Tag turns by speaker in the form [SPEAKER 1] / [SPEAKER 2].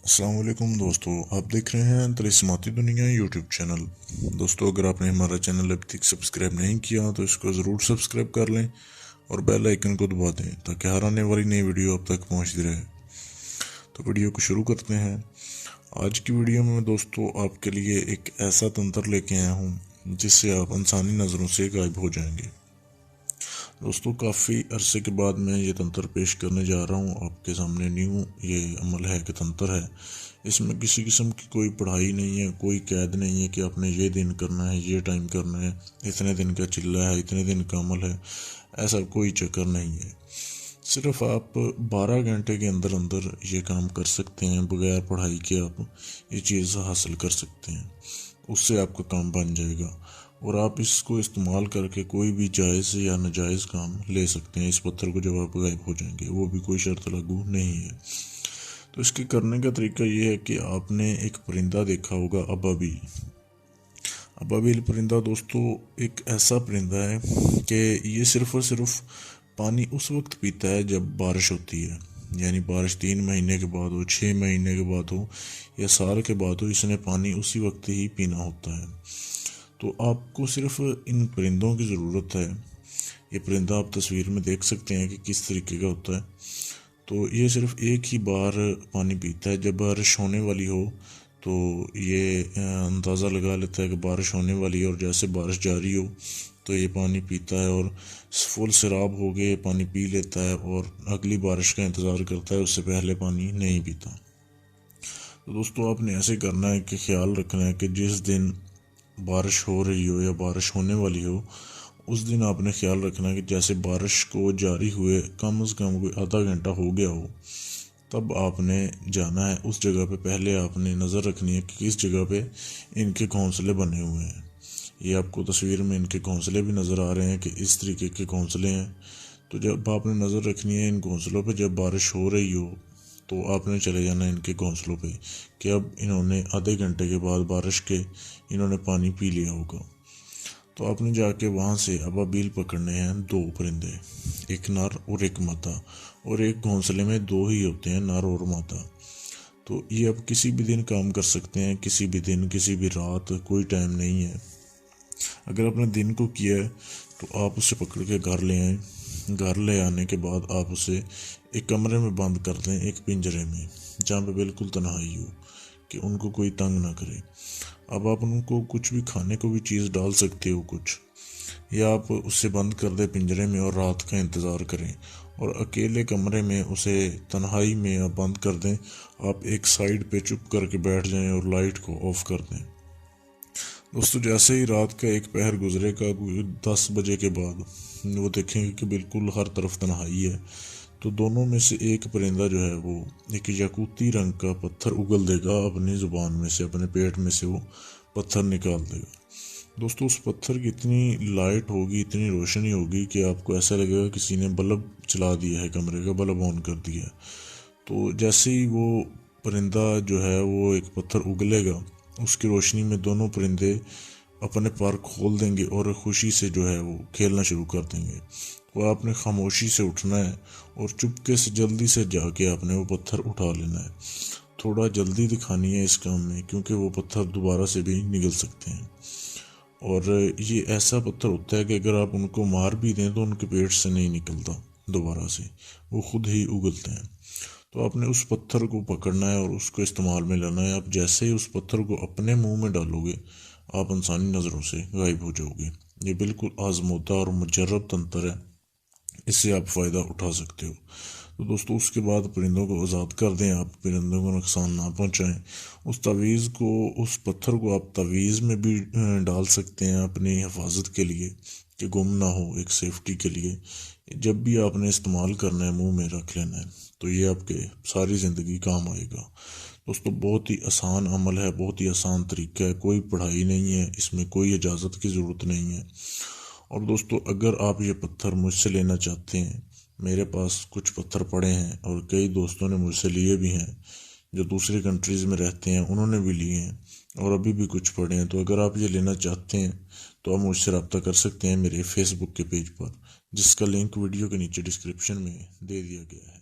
[SPEAKER 1] السلام علیکم دوستو، آپ دیکھ رہے ہیں طلسماتی دنیا یوٹیوب چینل۔ دوستو، اگر آپ نے ہمارا چینل ابھی تک سبسکرائب نہیں کیا تو اس کو ضرور سبسکرائب کر لیں اور بیل آئیکن کو دبا دیں تاکہ ہر آنے والی نئی ویڈیو آپ تک پہنچتی رہے۔ تو ویڈیو کو شروع کرتے ہیں۔ آج کی ویڈیو میں دوستو آپ کے لیے ایک ایسا تنتر لے کے آیا ہوں جس سے آپ انسانی نظروں سے غائب ہو جائیں گے۔ دوستو، کافی عرصے کے بعد میں یہ تنتر پیش کرنے جا رہا ہوں آپ کے سامنے۔ نیو یہ عمل ہے کہ تنتر ہے، اس میں کسی قسم کی کوئی پڑھائی نہیں ہے، کوئی قید نہیں ہے کہ آپ نے یہ دن کرنا ہے، یہ ٹائم کرنا ہے، اتنے دن کا چلہ ہے، اتنے دن کا عمل ہے، ایسا کوئی چکر نہیں ہے۔ صرف آپ 12 گھنٹے کے اندر اندر یہ کام کر سکتے ہیں، بغیر پڑھائی کے آپ یہ چیز حاصل کر سکتے ہیں، اس سے آپ کا کام بن جائے گا اور آپ اس کو استعمال کر کے کوئی بھی جائز یا ناجائز کام لے سکتے ہیں۔ اس پتھر کو جب آپ غائب ہو جائیں گے، وہ بھی کوئی شرط لاگو نہیں ہے۔ تو اس کے کرنے کا طریقہ یہ ہے کہ آپ نے ایک پرندہ دیکھا ہوگا، ابابیل۔ ابابیل پرندہ دوستو ایک ایسا پرندہ ہے کہ یہ صرف اور صرف پانی اس وقت پیتا ہے جب بارش ہوتی ہے، یعنی بارش 3 مہینے کے بعد ہو، 6 مہینے کے بعد ہو یا سال کے بعد ہو، اس نے پانی اسی وقت ہی پینا ہوتا ہے۔ تو آپ کو صرف ان پرندوں کی ضرورت ہے۔ یہ پرندہ آپ تصویر میں دیکھ سکتے ہیں کہ کس طریقے کا ہوتا ہے۔ تو یہ صرف ایک ہی بار پانی پیتا ہے، جب بارش ہونے والی ہو تو یہ اندازہ لگا لیتا ہے کہ بارش ہونے والی ہے، اور جیسے بارش جاری ہو تو یہ پانی پیتا ہے اور فل سیراب ہو گئے پانی پی لیتا ہے اور اگلی بارش کا انتظار کرتا ہے، اس سے پہلے پانی نہیں پیتا۔ تو دوستو، آپ نے ایسے کرنا ہے کہ خیال رکھنا ہے کہ جس دن بارش ہو رہی ہو یا بارش ہونے والی ہو، اس دن آپ نے خیال رکھنا ہے کہ جیسے بارش کو جاری ہوئے کم از کم کوئی آدھا گھنٹہ ہو گیا ہو، تب آپ نے جانا ہے اس جگہ پہ۔ پہلے آپ نے نظر رکھنی ہے کہ کس جگہ پہ ان کے گھونسلے بنے ہوئے ہیں۔ یہ آپ کو تصویر میں ان کے گھونسلے بھی نظر آ رہے ہیں کہ اس طریقے کے گھونسلے ہیں۔ تو جب آپ نے نظر رکھنی ہے ان گھونسلوں پہ، جب بارش ہو رہی ہو تو آپ نے چلے جانا ہے ان کے گھونسلوں پہ کہ اب انہوں نے آدھے گھنٹے کے بعد بارش کے انہوں نے پانی پی لیا ہوگا۔ تو آپ نے جا کے وہاں سے ابابیل پکڑنے ہیں 2 پرندے، ایک نر اور ایک مادہ، اور ایک گھونسلے میں 2 ہی ہوتے ہیں، نر اور مادہ۔ تو یہ آپ کسی بھی دن کام کر سکتے ہیں، کسی بھی دن، کسی بھی رات، کوئی ٹائم نہیں ہے۔ اگر آپ نے دن کو کیا ہے تو آپ اسے پکڑ کے گھر لے آئیں۔ گھر لے آنے کے بعد آپ اسے ایک کمرے میں بند کر دیں، ایک پنجرے میں جہاں پہ بالکل تنہائی ہو کہ ان کو کوئی تنگ نہ کرے۔ اب آپ ان کو کچھ بھی کھانے کو بھی چیز ڈال سکتے ہو کچھ، یا آپ اسے بند کر دیں پنجرے میں اور رات کا انتظار کریں، اور اکیلے کمرے میں اسے تنہائی میں آپ بند کر دیں۔ آپ ایک سائیڈ پہ چپ کر کے بیٹھ جائیں اور لائٹ کو آف کر دیں۔ دوستو، جیسے ہی رات کا ایک پہر گزرے گا 10 بجے کے بعد، وہ دیکھیں گے کہ بالکل ہر طرف تنہائی ہے۔ تو دونوں میں سے ایک پرندہ جو ہے وہ ایک یاقوتی رنگ کا پتھر اگل دے گا، اپنی زبان میں سے، اپنے پیٹ میں سے وہ پتھر نکال دے گا۔ دوستو، اس پتھر کی اتنی لائٹ ہوگی، اتنی روشنی ہوگی کہ آپ کو ایسا لگے گا کسی نے بلب چلا دیا ہے، کمرے کا بلب آن کر دیا ہے۔ تو جیسے ہی وہ پرندہ جو ہے وہ ایک پتھر اگلے گا، اس کی روشنی میں دونوں پرندے اپنے پر کھول دیں گے اور خوشی سے جو ہے وہ کھیلنا شروع کر دیں گے۔ وہ آپ نے خاموشی سے اٹھنا ہے اور چپکے سے جلدی سے جا کے آپ نے وہ پتھر اٹھا لینا ہے۔ تھوڑا جلدی دکھانی ہے اس کام میں، کیونکہ وہ پتھر دوبارہ سے بھی نگل سکتے ہیں، اور یہ ایسا پتھر ہوتا ہے کہ اگر آپ ان کو مار بھی دیں تو ان کے پیٹ سے نہیں نکلتا دوبارہ سے، وہ خود ہی اگلتے ہیں۔ تو آپ نے اس پتھر کو پکڑنا ہے اور اس کو استعمال میں لانا ہے۔ آپ جیسے ہی اس پتھر کو اپنے منہ میں ڈالو گے، آپ انسانی نظروں سے غائب ہو جاؤ گے۔ یہ بالکل آزمودہ اور مجرب تنتر ہے، اس سے آپ فائدہ اٹھا سکتے ہو۔ تو دوستو، اس کے بعد پرندوں کو آزاد کر دیں، آپ پرندوں کو نقصان نہ پہنچائیں۔ اس تعویذ کو، اس پتھر کو آپ تعویذ میں بھی ڈال سکتے ہیں اپنی حفاظت کے لیے کہ گم نہ ہو، ایک سیفٹی کے لیے۔ جب بھی آپ نے استعمال کرنا ہے منہ میں رکھ لینا ہے، تو یہ آپ کے ساری زندگی کام آئے گا۔ دوستو، بہت ہی آسان عمل ہے، بہت ہی آسان طریقہ ہے، کوئی پڑھائی نہیں ہے اس میں، کوئی اجازت کی ضرورت نہیں ہے۔ اور دوستو، اگر آپ یہ پتھر مجھ سے لینا چاہتے ہیں، میرے پاس کچھ پتھر پڑے ہیں اور کئی دوستوں نے مجھ سے لیے بھی ہیں، جو دوسری کنٹریز میں رہتے ہیں، انہوں نے بھی لیے ہیں، اور ابھی بھی کچھ پڑے ہیں۔ تو اگر آپ یہ لینا چاہتے ہیں تو آپ مجھ سے رابطہ کر سکتے ہیں میرے فیس بک کے پیج پر، جس کا لنک ویڈیو کے نیچے ڈسکرپشن میں دے دیا گیا ہے۔